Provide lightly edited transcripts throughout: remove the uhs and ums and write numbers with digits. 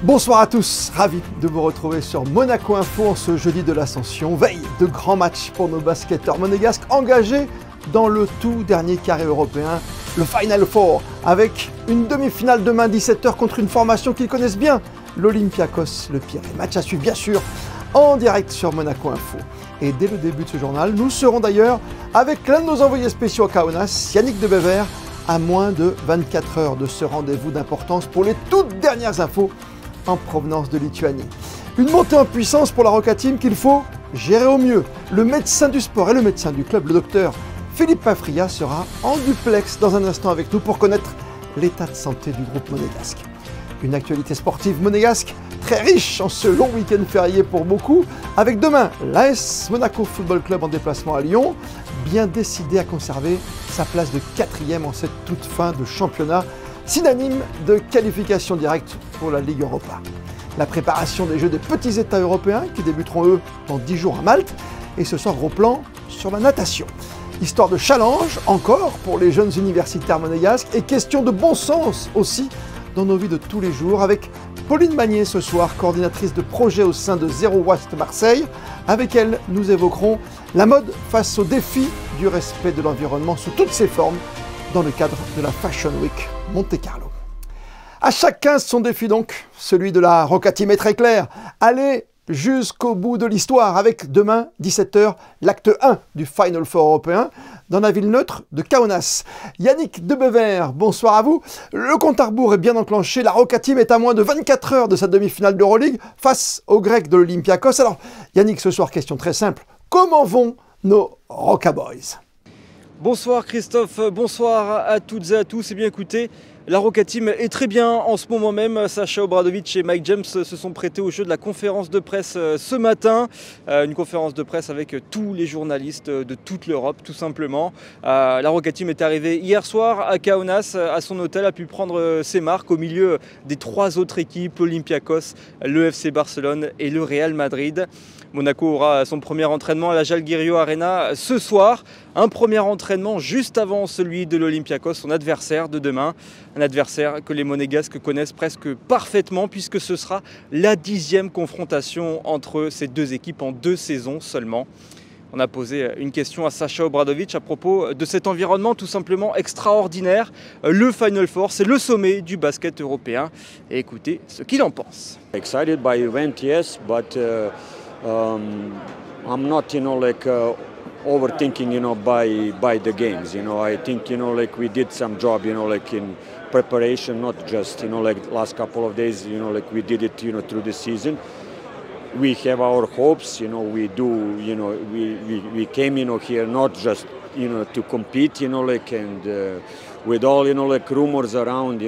Bonsoir à tous, ravi de vous retrouver sur Monaco Info en ce jeudi de l'Ascension, veille de grands matchs pour nos basketteurs monégasques engagés dans le tout dernier carré européen, le Final Four, avec une demi-finale demain 17h contre une formation qu'ils connaissent bien, l'Olympiakos Le Pirée. Match à suivre bien sûr en direct sur Monaco Info. Et dès le début de ce journal, nous serons d'ailleurs avec l'un de nos envoyés spéciaux à Kaunas, Yannick Debever, à moins de 24 heures de ce rendez-vous d'importance pour les toutes dernières infos en provenance de Lituanie. Une montée en puissance pour la Roca Team qu'il faut gérer au mieux. Le médecin du sport et le médecin du club, le docteur Philippe Pafria, sera en duplex dans un instant avec nous pour connaître l'état de santé du groupe monégasque. Une actualité sportive monégasque très riche en ce long week-end férié pour beaucoup, avec demain l'AS Monaco Football Club en déplacement à Lyon, bien décidé à conserver sa place de 4e en cette toute fin de championnat, synonyme de qualification directe pour la Ligue Europa. La préparation des Jeux des petits États européens qui débuteront eux dans 10 jours à Malte, et ce soir gros plan sur la natation. Histoire de challenge encore pour les jeunes universitaires monégasques et question de bon sens aussi dans nos vies de tous les jours avec Pauline Magnier ce soir, coordinatrice de projet au sein de Zero Waste Marseille. Avec elle, nous évoquerons la mode face au défi du respect de l'environnement sous toutes ses formes dans le cadre de la Fashion Week Monte-Carlo. À chacun son défi donc, celui de la Roca Team est très clair. Allez jusqu'au bout de l'histoire avec demain 17h l'acte 1 du Final Four européen dans la ville neutre de Kaunas. Yannick Debever, bonsoir à vous. Le compte à rebours est bien enclenché. La Roca Team est à moins de 24 heures de sa demi-finale d'Euroleague face aux Grecs de l'Olympiakos. Alors Yannick, ce soir question très simple. Comment vont nos Roca Boys ? Bonsoir Christophe, bonsoir à toutes et à tous. Et bien écoutez, la Roca Team est très bien en ce moment même. Sacha Obradovic et Mike James se sont prêtés au jeu de la conférence de presse ce matin. Une conférence de presse avec tous les journalistes de toute l'Europe tout simplement. La Roca Team est arrivée hier soir à Kaunas, à son hôtel, a pu prendre ses marques au milieu des 3 autres équipes, l'Olympiakos, le FC Barcelone et le Real Madrid. Monaco aura son premier entraînement à la Žalgirio Arena ce soir. Un premier entraînement juste avant celui de l'Olympiakos, son adversaire de demain. Un adversaire que les Monégasques connaissent presque parfaitement puisque ce sera la 10e confrontation entre ces deux équipes en 2 saisons seulement. On a posé une question à Sacha Obradovic à propos de cet environnement tout simplement extraordinaire. Le Final Four, c'est le sommet du basket européen. Et écoutez ce qu'il en pense. Excited by event, yes, but I'm not, overthinking, by the games. I think, we did some job, in preparation, not just, last couple of days, we did it, through the season. We have our hopes, we do, we came, here not just, to compete, and with all, rumors around,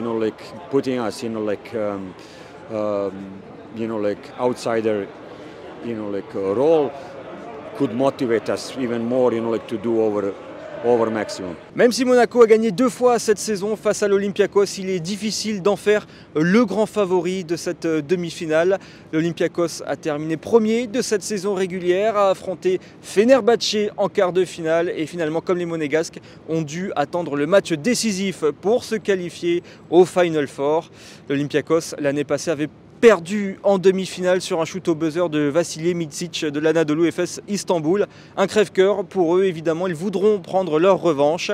putting us, outsider, role could motivate us even more, to do over maximum. Même si Monaco a gagné 2 fois cette saison face à l'Olympiakos, il est difficile d'en faire le grand favori de cette demi-finale. L'Olympiakos a terminé premier de cette saison régulière, a affronté Fenerbahçe en quart de finale et finalement, comme les Monégasques, ont dû attendre le match décisif pour se qualifier au Final Four. L'Olympiakos, l'année passée, avait perdu en demi-finale sur un shoot au buzzer de Vasilij Micic de l'Anadolu Efes Istanbul. Un crève-cœur pour eux, évidemment, ils voudront prendre leur revanche.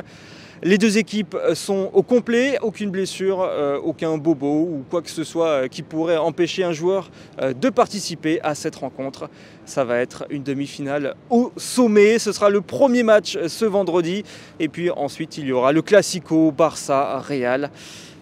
Les deux équipes sont au complet, aucune blessure, aucun bobo ou quoi que ce soit qui pourrait empêcher un joueur de participer à cette rencontre. Ça va être une demi-finale au sommet, ce sera le premier match ce vendredi et puis ensuite il y aura le Classico Barça-Real.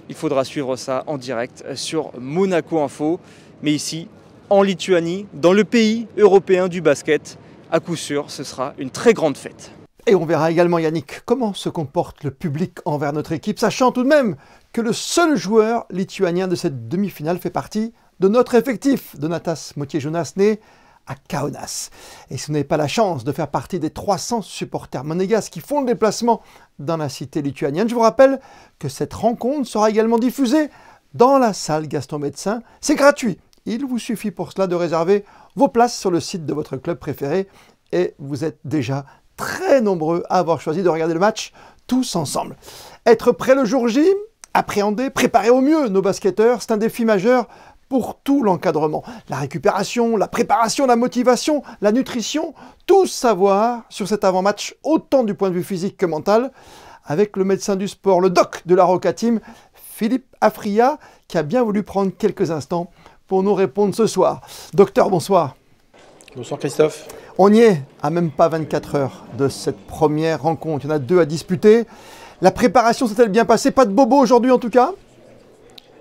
Il faudra suivre ça en direct sur Monaco Info. Mais ici, en Lituanie, dans le pays européen du basket, à coup sûr, ce sera une très grande fête. Et on verra également, Yannick, comment se comporte le public envers notre équipe, sachant tout de même que le seul joueur lituanien de cette demi-finale fait partie de notre effectif, Donatas Motiejunas, né à Kaunas. Et si vous n'avez pas la chance de faire partie des 300 supporters monégasques qui font le déplacement dans la cité lituanienne, je vous rappelle que cette rencontre sera également diffusée dans la salle Gaston Médecin. C'est gratuit. Il vous suffit pour cela de réserver vos places sur le site de votre club préféré et vous êtes déjà très nombreux à avoir choisi de regarder le match tous ensemble. Être prêt le jour J, appréhender, préparer au mieux nos basketteurs, c'est un défi majeur pour tout l'encadrement. La récupération, la préparation, la motivation, la nutrition, tout savoir sur cet avant-match, autant du point de vue physique que mental, avec le médecin du sport, le doc de la Roca Team, Philippe Afriya, qui a bien voulu prendre quelques instants pour nous répondre ce soir. Docteur, bonsoir. Bonsoir Christophe. On y est, à même pas 24 heures de cette première rencontre. Il y en a 2 à disputer. La préparation s'est-elle bien passée? Pas de bobo aujourd'hui en tout cas?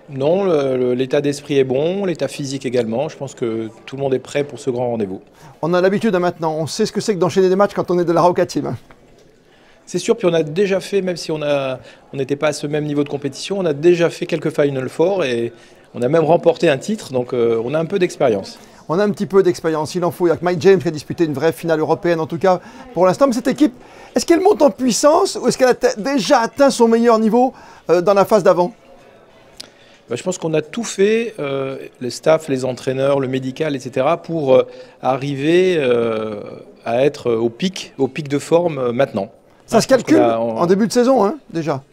Non, l'état d'esprit est bon, l'état physique également. Je pense que tout le monde est prêt pour ce grand rendez-vous. On a l'habitude maintenant, on sait ce que c'est que d'enchaîner des matchs quand on est de la Roca Team. C'est sûr, puis on a déjà fait, même si on n'était pas à ce même niveau de compétition, on a déjà fait quelques Final Four et on a même remporté un titre, donc on a un peu d'expérience. On a un petit peu d'expérience, il en faut. Il y a que Mike James qui a disputé une vraie finale européenne en tout cas pour l'instant. Mais cette équipe, est-ce qu'elle monte en puissance ou est-ce qu'elle a déjà atteint son meilleur niveau dans la phase d'avant? Je pense qu'on a tout fait, le staff, les entraîneurs, le médical, etc., pour arriver à être au pic de forme maintenant. Ça se calcule en début de saison, hein, déjà?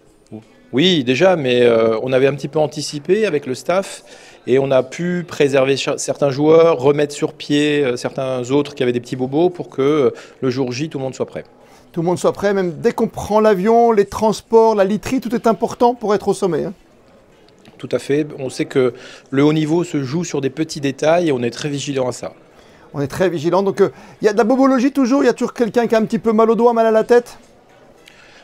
Oui, déjà, mais on avait un petit peu anticipé avec le staff et on a pu préserver certains joueurs, remettre sur pied certains autres qui avaient des petits bobos pour que le jour J, tout le monde soit prêt. Tout le monde soit prêt, même dès qu'on prend l'avion, les transports, la literie, tout est important pour être au sommet. Hein. Tout à fait. On sait que le haut niveau se joue sur des petits détails et on est très vigilant à ça. On est très vigilant. Donc, il y a de la bobologie toujours? Il y a toujours quelqu'un qui a un petit peu mal au doigt, mal à la tête?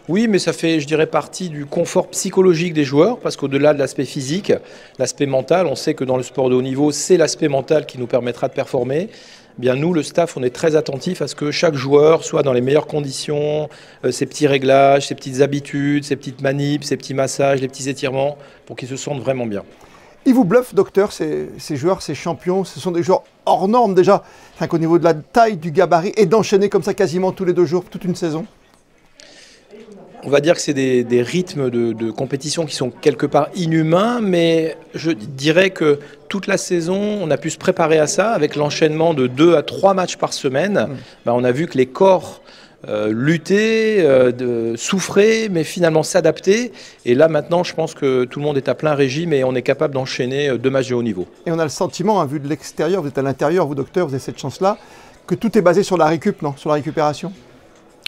Oui, mais ça fait, je dirais, partie du confort psychologique des joueurs, parce qu'au-delà de l'aspect physique, l'aspect mental, on sait que dans le sport de haut niveau, c'est l'aspect mental qui nous permettra de performer. Eh bien, nous, le staff, on est très attentif à ce que chaque joueur soit dans les meilleures conditions, ses petits réglages, ses petites habitudes, ses petites manips, ses petits massages, les petits étirements, pour qu'ils se sentent vraiment bien. Ils vous bluffent, docteur, ces joueurs, ces champions, ce sont des joueurs hors normes déjà, rien qu'au niveau de la taille, du gabarit, et d'enchaîner comme ça quasiment tous les 2 jours, toute une saison. On va dire que c'est des rythmes de compétition qui sont quelque part inhumains, mais je dirais que toute la saison, on a pu se préparer à ça avec l'enchaînement de 2 à 3 matchs par semaine. On a vu que les corps luttaient, souffraient, mais finalement s'adaptaient. Et là, maintenant, je pense que tout le monde est à plein régime et on est capable d'enchaîner 2 matchs de haut niveau. Et on a le sentiment, vu de l'extérieur, vous êtes à l'intérieur, vous docteur, vous avez cette chance-là, que tout est basé sur la récup, non? Sur la récupération?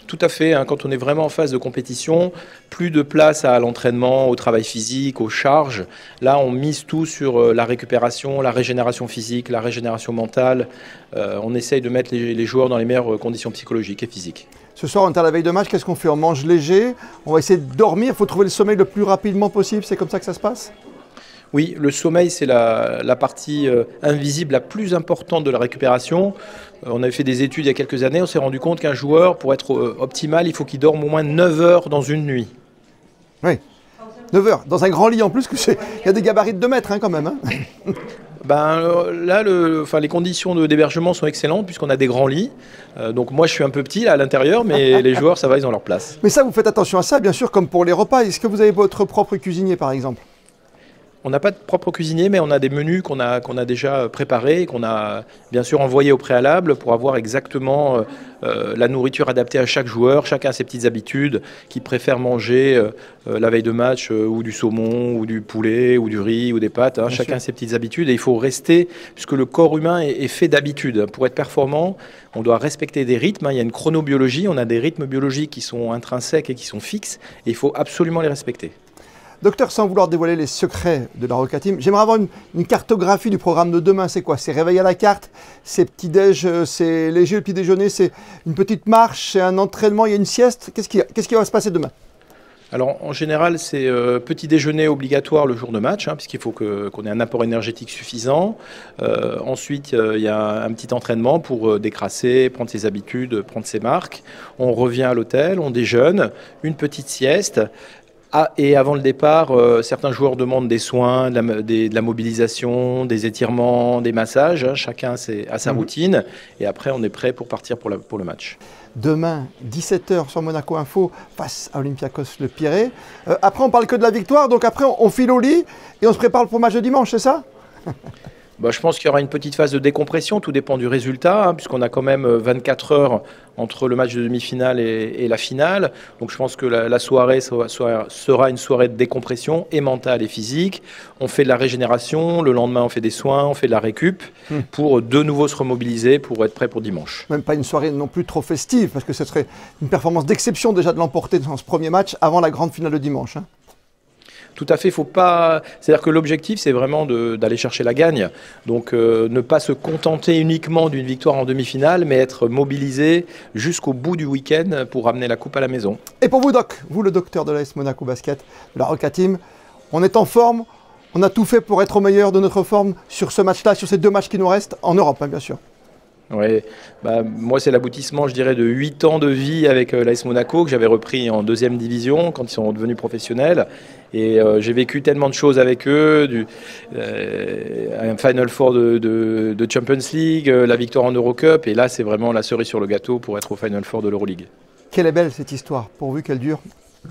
Tout à fait, hein, quand on est vraiment en phase de compétition, plus de place à l'entraînement, au travail physique, aux charges. Là, on mise tout sur la récupération, la régénération physique, la régénération mentale. On essaye de mettre les joueurs dans les meilleures conditions psychologiques et physiques. Ce soir, on est à la veille de match, qu'est-ce qu'on fait? On mange léger, on va essayer de dormir, il faut trouver le sommeil le plus rapidement possible, c'est comme ça que ça se passe? Oui, le sommeil, c'est la partie invisible la plus importante de la récupération. On avait fait des études il y a quelques années, on s'est rendu compte qu'un joueur, pour être optimal, il faut qu'il dorme au moins 9 heures dans une nuit. Oui, 9 heures, dans un grand lit en plus, il y a des gabarits de 2 mètres hein, quand même. Hein. Là, les conditions d'hébergement sont excellentes puisqu'on a des grands lits. Donc moi, je suis un peu petit là à l'intérieur, mais les joueurs, ça va, ils ont leur place. Mais ça, vous faites attention à ça, bien sûr, comme pour les repas. Est-ce que vous avez votre propre cuisinier, par exemple? On n'a pas de propre cuisinier, mais on a des menus qu'on a déjà préparés, qu'on a bien sûr envoyés au préalable pour avoir exactement la nourriture adaptée à chaque joueur. Chacun a ses petites habitudes, qui préfère manger la veille de match ou du saumon, ou du poulet, ou du riz, ou des pâtes. Hein. Chacun a ses petites habitudes et il faut rester, puisque le corps humain est fait d'habitudes. Pour être performant, on doit respecter des rythmes. Hein. Il y a une chronobiologie, on a des rythmes biologiques qui sont intrinsèques et qui sont fixes, et il faut absolument les respecter. Docteur, sans vouloir dévoiler les secrets de la Roca Team, j'aimerais avoir une cartographie du programme de demain. C'est quoi? C'est réveil à la carte, c'est petit-déj, c'est léger le petit déjeuner, c'est une petite marche, c'est un entraînement, il y a une sieste. Qu'est-ce qui va se passer demain? Alors en général, c'est petit déjeuner obligatoire le jour de match, hein, puisqu'il faut qu'on ait un apport énergétique suffisant. Ensuite, il y a un petit entraînement pour décrasser, prendre ses habitudes, prendre ses marques. On revient à l'hôtel, on déjeune, une petite sieste. Et avant le départ, certains joueurs demandent des soins, de la mobilisation, des étirements, des massages. Hein, chacun a sa routine. Et après, on est prêt pour partir pour le match. Demain, 17h sur Monaco Info, face à Olympiakos Le Pirée. Après, on parle que de la victoire. Donc après, on file au lit et on se prépare pour le match de dimanche, c'est ça? Je pense qu'il y aura une petite phase de décompression, tout dépend du résultat, hein, puisqu'on a quand même 24 heures entre le match de demi-finale et la finale. Donc je pense que la soirée sera une soirée de décompression et mentale et physique. On fait de la régénération, le lendemain on fait des soins, on fait de la récup pour de nouveau se remobiliser pour être prêt pour dimanche. Même pas une soirée non plus trop festive, parce que ce serait une performance d'exception déjà de l'emporter dans ce premier match avant la grande finale de dimanche. Hein. Tout à fait, faut pas. C'est-à-dire que l'objectif, c'est vraiment d'aller chercher la gagne. Donc, ne pas se contenter uniquement d'une victoire en demi-finale, mais être mobilisé jusqu'au bout du week-end pour ramener la coupe à la maison. Et pour vous, Doc, vous le docteur de l'AS Monaco Basket, de la Roca Team, on est en forme, on a tout fait pour être au meilleur de notre forme sur ce match-là, sur ces 2 matchs qui nous restent, en Europe, hein, bien sûr. Oui, moi c'est l'aboutissement, je dirais, de 8 ans de vie avec l'AS Monaco que j'avais repris en 2e division quand ils sont devenus professionnels. Et j'ai vécu tellement de choses avec eux, un Final Four de Champions League, la victoire en Eurocup, et là c'est vraiment la cerise sur le gâteau pour être au Final Four de l'Euroleague. Quelle est belle cette histoire, pourvu qu'elle dure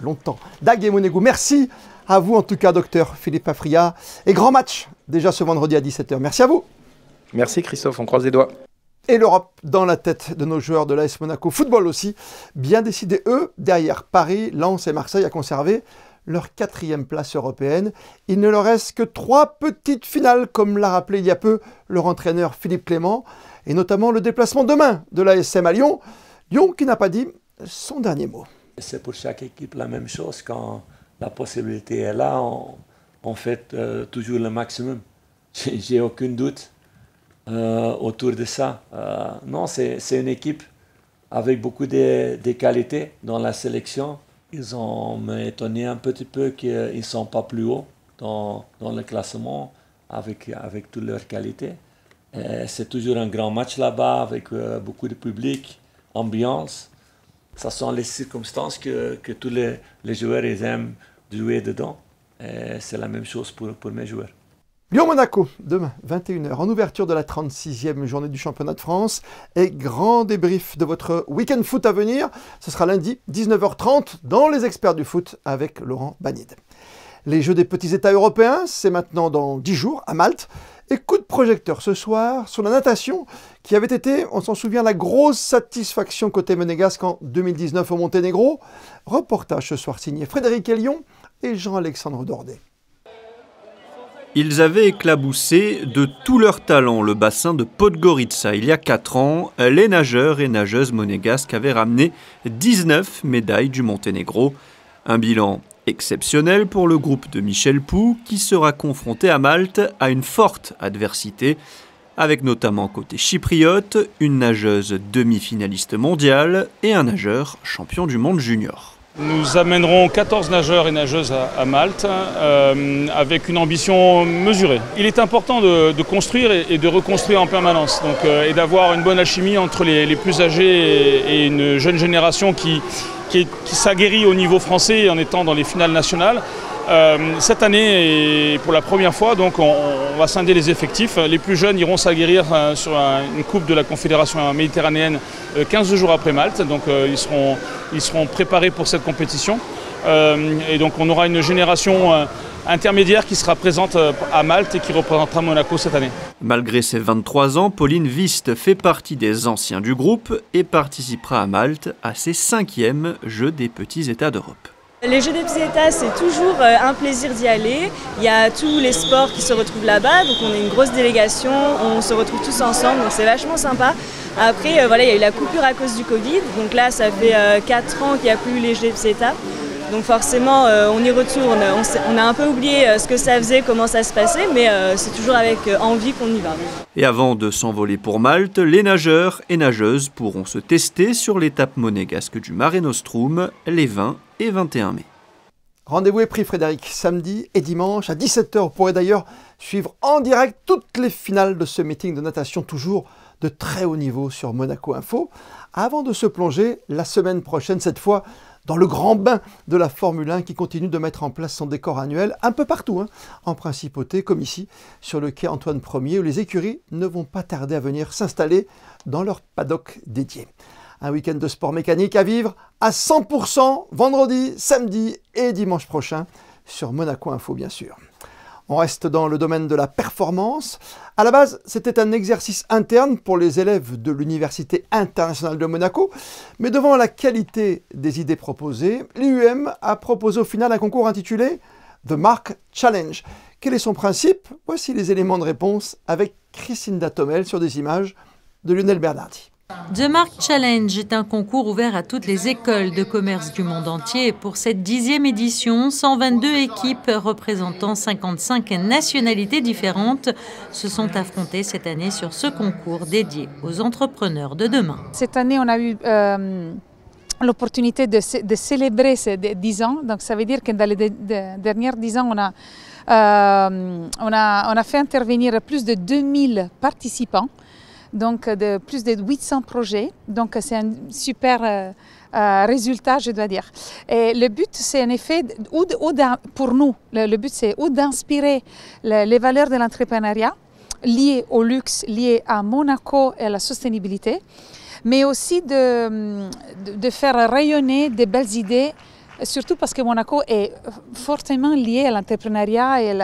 longtemps. Dag et Monego, merci à vous en tout cas, docteur Philippe Afria. Et grand match déjà ce vendredi à 17h. Merci à vous. Merci Christophe, on croise les doigts. Et l'Europe dans la tête de nos joueurs de l'AS Monaco. Football aussi, bien décidés eux, derrière Paris, Lens et Marseille, à conserver leur 4e place européenne. Il ne leur reste que 3 petites finales, comme l'a rappelé il y a peu leur entraîneur Philippe Clément, et notamment le déplacement demain de l'ASM à Lyon. Lyon qui n'a pas dit son dernier mot. C'est pour chaque équipe la même chose. Quand la possibilité est là, on fait toujours le maximum. J'ai aucun doute autour de ça. Non, c'est une équipe avec beaucoup de qualités dans la sélection. Ils ont m'étonné un petit peu qu'ils ne sont pas plus hauts dans le classement avec toutes leurs qualités. C'est toujours un grand match là-bas avec beaucoup de public, ambiance. Ce sont les circonstances que tous les joueurs ils aiment jouer dedans. C'est la même chose pour mes joueurs. Lyon-Monaco, demain, 21h, en ouverture de la 36e journée du championnat de France. Et grand débrief de votre week-end foot à venir. Ce sera lundi, 19h30, dans les experts du foot avec Laurent Bagnide. Les Jeux des petits États européens, c'est maintenant dans 10 jours, à Malte. Et coup de projecteur ce soir sur la natation, qui avait été, on s'en souvient, la grosse satisfaction côté monégasque en 2019 au Monténégro. Reportage ce soir signé Frédéric Elion et Jean-Alexandre Dordet. Ils avaient éclaboussé de tout leur talent le bassin de Podgorica. Il y a 4 ans, les nageurs et nageuses monégasques avaient ramené 19 médailles du Monténégro. Un bilan exceptionnel pour le groupe de Michel Pou qui sera confronté à Malte à une forte adversité, avec notamment côté chypriote, une nageuse demi-finaliste mondiale et un nageur champion du monde junior. Nous amènerons 14 nageurs et nageuses à Malte avec une ambition mesurée. Il est important de construire et de reconstruire en permanence et d'avoir une bonne alchimie entre les plus âgés et une jeune génération qui s'aguerrit au niveau français en étant dans les finales nationales. Cette année, et pour la première fois, donc, on va scinder les effectifs. Les plus jeunes iront s'aguerrir sur une coupe de la Confédération méditerranéenne 15 jours après Malte. Donc, ils seront préparés pour cette compétition. Et donc on aura une génération intermédiaire qui sera présente à Malte et qui représentera Monaco cette année. Malgré ses 23 ans, Pauline Wist fait partie des anciens du groupe et participera à Malte à ses 5e Jeux des petits États d'Europe. Les Jeux des petits États, c'est toujours un plaisir d'y aller. Il y a tous les sports qui se retrouvent là-bas, donc on est une grosse délégation, on se retrouve tous ensemble, donc c'est vachement sympa. Après, voilà, il y a eu la coupure à cause du Covid, donc là ça fait 4 ans qu'il n'y a plus eu les Jeux des petits États. Donc forcément, on y retourne, on a un peu oublié ce que ça faisait, comment ça se passait, mais c'est toujours avec envie qu'on y va. Et avant de s'envoler pour Malte, les nageurs et nageuses pourront se tester sur l'étape monégasque du Mare Nostrum les 20 et 21 mai. Rendez-vous est pris, Frédéric, samedi et dimanche à 17h. Vous pourrez d'ailleurs suivre en direct toutes les finales de ce meeting de natation, toujours de très haut niveau sur Monaco Info, avant de se plonger la semaine prochaine, cette fois dans le grand bain de la Formule 1 qui continue de mettre en place son décor annuel un peu partout, en principauté, comme ici, sur le quai Antoine Ier, où les écuries ne vont pas tarder à venir s'installer dans leur paddock dédié. Un week-end de sport mécanique à vivre à 100% vendredi, samedi et dimanche prochain sur Monaco Info, bien sûr. On reste dans le domaine de la performance. À la base, c'était un exercice interne pour les élèves de l'Université internationale de Monaco. Mais devant la qualité des idées proposées, l'IUM a proposé au final un concours intitulé The Mark Challenge. Quel est son principe? Voici les éléments de réponse avec Christine Datomel sur des images de Lionel Bernardi. The Mark Challenge est un concours ouvert à toutes les écoles de commerce du monde entier. Et pour cette 10e édition, 122 équipes représentant 55 nationalités différentes se sont affrontées cette année sur ce concours dédié aux entrepreneurs de demain. Cette année, on a eu l'opportunité de célébrer ces 10 ans. Donc ça veut dire que dans les dernières 10 ans, on a fait intervenir plus de 2000 participants. Donc de plus de 800 projets, donc c'est un super résultat, je dois dire. Et le but, c'est en effet, pour nous, le but c'est ou d'inspirer les valeurs de l'entrepreneuriat liées au luxe, liées à Monaco et à la sustainabilité, mais aussi de faire rayonner des belles idées, surtout parce que Monaco est fortement lié à l'entrepreneuriat et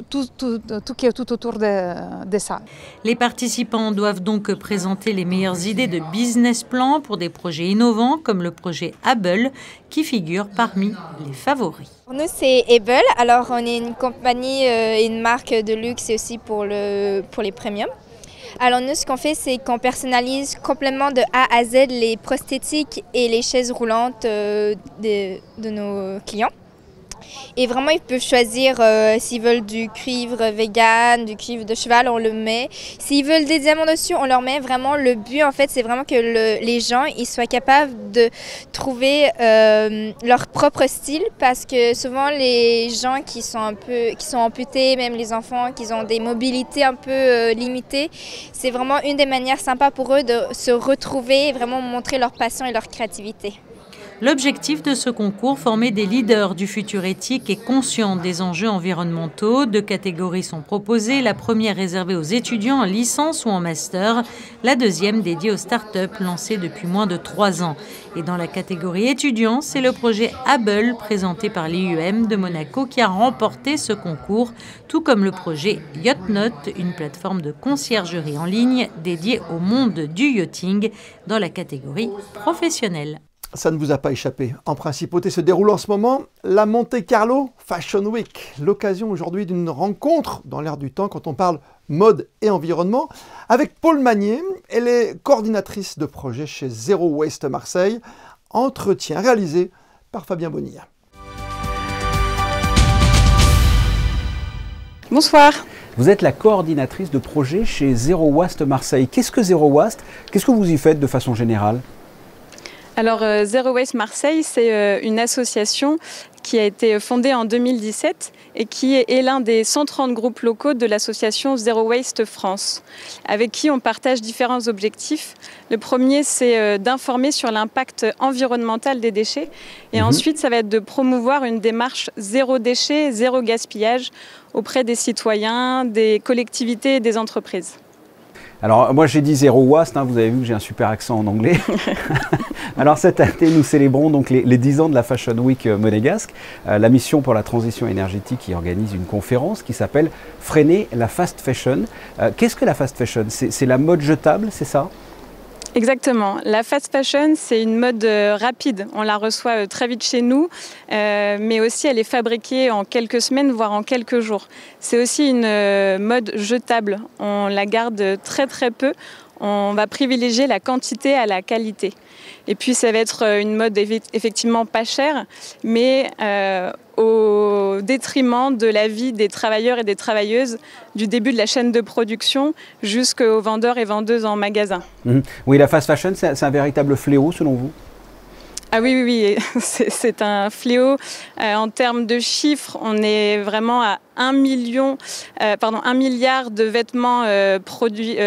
tout qui est tout autour de ça. Les participants doivent donc présenter les meilleures idées de business plan pour des projets innovants comme le projet Able qui figure parmi les favoris. Pour nous, c'est Able. Alors, on est une compagnie et une marque de luxe et aussi pour les premiums. Alors nous, ce qu'on fait, c'est qu'on personnalise complètement de A à Z les prosthétiques et les chaises roulantes de nos clients. Et vraiment, ils peuvent choisir s'ils veulent du cuivre vegan, du cuivre de cheval, on le met. S'ils veulent des diamants dessus, on leur met. Vraiment, le but, en fait, c'est vraiment que les gens ils soient capables de trouver leur propre style, parce que souvent, les gens qui sont amputés, même les enfants qui ont des mobilités un peu limitées, c'est vraiment une des manières sympas pour eux de se retrouver et vraiment montrer leur passion et leur créativité. L'objectif de ce concours, former des leaders du futur éthique et conscients des enjeux environnementaux. 2 catégories sont proposées. La première réservée aux étudiants en licence ou en master. La deuxième dédiée aux startups lancées depuis moins de 3 ans. Et dans la catégorie étudiants, c'est le projet Able présenté par l'IUM de Monaco qui a remporté ce concours, tout comme le projet YachtNote, une plateforme de conciergerie en ligne dédiée au monde du yachting dans la catégorie professionnelle. Ça ne vous a pas échappé. En principauté se déroule en ce moment la Monte Carlo Fashion Week. L'occasion aujourd'hui d'une rencontre dans l'air du temps quand on parle mode et environnement avec Paul Magnier. Elle est coordinatrice de projet chez Zero Waste Marseille. Entretien réalisé par Fabien Bonilla. Bonsoir. Vous êtes la coordinatrice de projet chez Zero Waste Marseille. Qu'est-ce que Zero Waste? Qu'est-ce que vous y faites de façon générale? Alors Zero Waste Marseille, c'est une association qui a été fondée en 2017 et qui est l'un des 130 groupes locaux de l'association Zero Waste France, avec qui on partage différents objectifs. Le premier, c'est d'informer sur l'impact environnemental des déchets. Et ensuite, ça va être de promouvoir une démarche zéro déchet, zéro gaspillage auprès des citoyens, des collectivités et des entreprises. Alors moi j'ai dit Zero Waste, vous avez vu que j'ai un super accent en anglais. Alors cette année nous célébrons donc les 10 ans de la Fashion Week monégasque. La mission pour la transition énergétique qui organise une conférence qui s'appelle Freiner la fast fashion. Qu'est-ce que la fast fashion? C'est la mode jetable, c'est ça? Exactement. La fast fashion, c'est une mode rapide. On la reçoit très vite chez nous, mais aussi elle est fabriquée en quelques semaines, voire en quelques jours. C'est aussi une mode jetable. On la garde très très peu. On va privilégier la quantité à la qualité. Et puis ça va être une mode effectivement pas chère, mais au détriment de la vie des travailleurs et des travailleuses, du début de la chaîne de production jusqu'aux vendeurs et vendeuses en magasin. Oui, la fast fashion, c'est un véritable fléau selon vous? Ah oui, c'est un fléau. En termes de chiffres, on est vraiment à 1 milliard de vêtements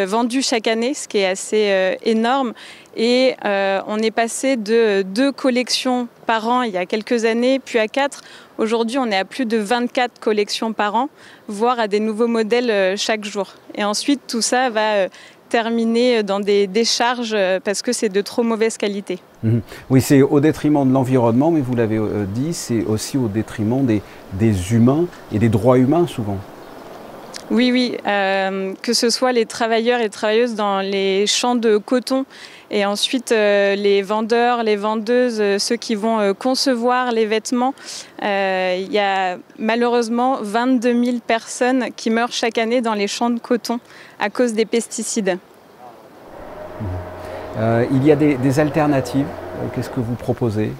vendus chaque année, ce qui est assez énorme. Et on est passé de 2 collections par an il y a quelques années, puis à 4. Aujourd'hui, on est à plus de 24 collections par an, voire à des nouveaux modèles chaque jour. Et ensuite, tout ça va terminer dans des décharges parce que c'est de trop mauvaise qualité. Oui, c'est au détriment de l'environnement, mais vous l'avez dit, c'est aussi au détriment des humains et des droits humains souvent. Oui, que ce soit les travailleurs et travailleuses dans les champs de coton et ensuite les vendeurs, les vendeuses, ceux qui vont concevoir les vêtements. Il y a malheureusement 22 000 personnes qui meurent chaque année dans les champs de coton à cause des pesticides. Il y a des alternatives. Qu'est-ce que vous proposez ?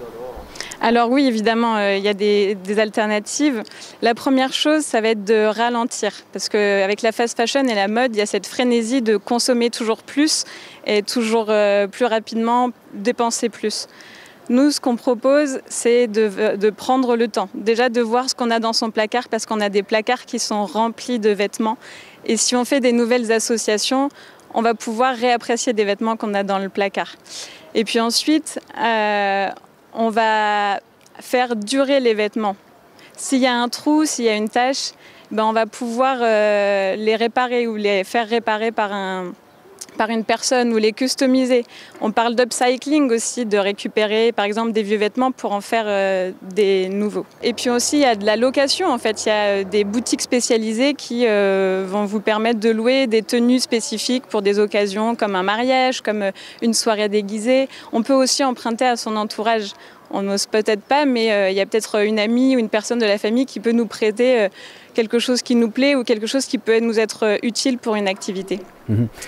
Alors oui, évidemment, il y a des alternatives. La première chose, ça va être de ralentir. Parce qu'avec la fast fashion et la mode, il y a cette frénésie de consommer toujours plus et toujours plus rapidement, dépenser plus. Nous, ce qu'on propose, c'est de prendre le temps. Déjà de voir ce qu'on a dans son placard, parce qu'on a des placards qui sont remplis de vêtements. Et si on fait des nouvelles associations, on va pouvoir réapprécier des vêtements qu'on a dans le placard. Et puis ensuite, on va faire durer les vêtements. S'il y a un trou, s'il y a une tache, on va pouvoir les réparer ou les faire réparer par une personne ou les customiser. On parle d'upcycling aussi, de récupérer par exemple des vieux vêtements pour en faire des nouveaux. Et puis aussi il y a de la location en fait, il y a des boutiques spécialisées qui vont vous permettre de louer des tenues spécifiques pour des occasions comme un mariage, comme une soirée déguisée. On peut aussi emprunter à son entourage. On n'ose peut-être pas, mais il y a peut-être une amie ou une personne de la famille qui peut nous prêter quelque chose qui nous plaît ou quelque chose qui peut nous être utile pour une activité.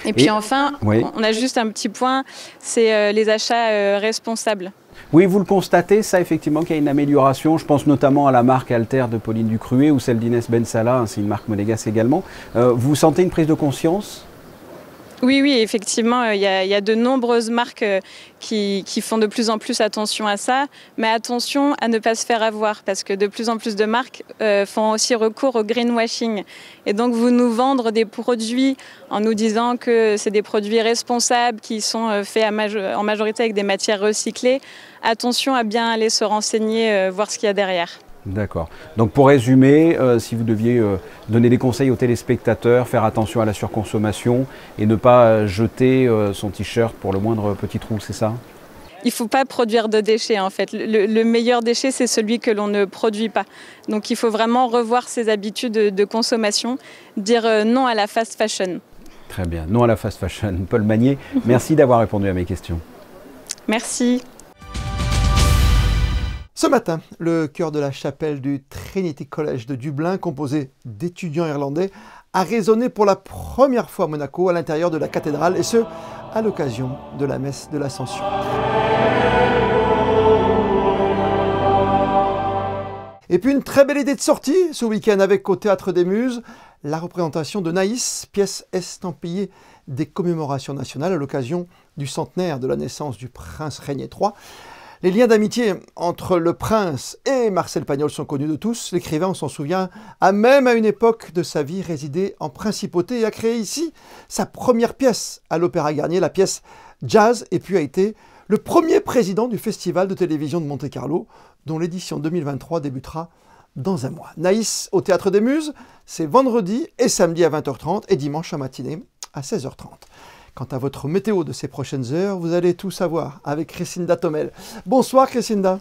Et puis enfin, oui, on a juste un petit point, c'est les achats responsables. Oui, vous le constatez, ça effectivement qu'il y a une amélioration. Je pense notamment à la marque Alter de Pauline Ducruet ou celle d'Inès Bensalah, c'est une marque monégasque également. Vous sentez une prise de conscience ? Oui, effectivement, il y a de nombreuses marques qui font de plus en plus attention à ça, mais attention à ne pas se faire avoir, parce que de plus en plus de marques font aussi recours au greenwashing. Et donc, vous nous vendre des produits en nous disant que c'est des produits responsables, qui sont faits en majorité avec des matières recyclées. Attention à bien aller se renseigner, voir ce qu'il y a derrière. D'accord. Donc pour résumer, si vous deviez donner des conseils aux téléspectateurs, faire attention à la surconsommation et ne pas jeter son t-shirt pour le moindre petit trou, c'est ça ? Il ne faut pas produire de déchets en fait. Le meilleur déchet, c'est celui que l'on ne produit pas. Donc il faut vraiment revoir ses habitudes de consommation, dire non à la fast fashion. Très bien, non à la fast fashion. Paul Magnier, merci d'avoir répondu à mes questions. Merci. Ce matin, le chœur de la chapelle du Trinity College de Dublin, composé d'étudiants irlandais, a résonné pour la première fois à Monaco, à l'intérieur de la cathédrale, et ce, à l'occasion de la messe de l'Ascension. Et puis une très belle idée de sortie ce week-end avec au Théâtre des Muses, la représentation de Naïs, pièce estampillée des commémorations nationales à l'occasion du centenaire de la naissance du prince Régnier III. Les liens d'amitié entre le prince et Marcel Pagnol sont connus de tous. L'écrivain, on s'en souvient, a même à une époque de sa vie résidé en principauté et a créé ici sa première pièce à l'Opéra Garnier, la pièce Jazz, et puis a été le premier président du Festival de télévision de Monte-Carlo, dont l'édition 2023 débutera dans un mois. Naïs au Théâtre des Muses, c'est vendredi et samedi à 20h30 et dimanche en matinée à 16h30. Quant à votre météo de ces prochaines heures, vous allez tout savoir avec Christinda Tomel. Bonsoir Christinda.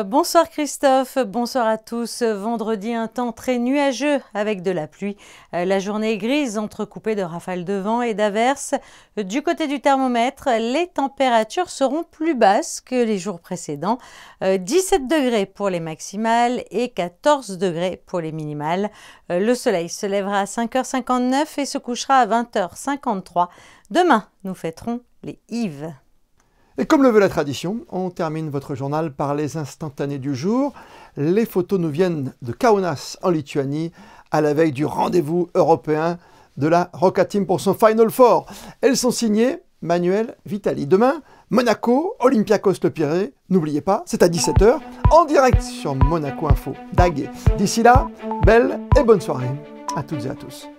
Bonsoir Christophe, bonsoir à tous. Vendredi, un temps très nuageux avec de la pluie. La journée est grise, entrecoupée de rafales de vent et d'averses. Du côté du thermomètre, les températures seront plus basses que les jours précédents. 17 degrés pour les maximales et 14 degrés pour les minimales. Le soleil se lèvera à 5h59 et se couchera à 20h53. Demain, nous fêterons les Yves. Et comme le veut la tradition, on termine votre journal par les instantanés du jour. Les photos nous viennent de Kaunas en Lituanie, à la veille du rendez-vous européen de la Roca Team pour son Final Four. Elles sont signées Manuel Vitali. Demain, Monaco, Olympiakos Le Pirée. N'oubliez pas, c'est à 17h, en direct sur Monaco Info d'Aguet. D'ici là, belle et bonne soirée à toutes et à tous.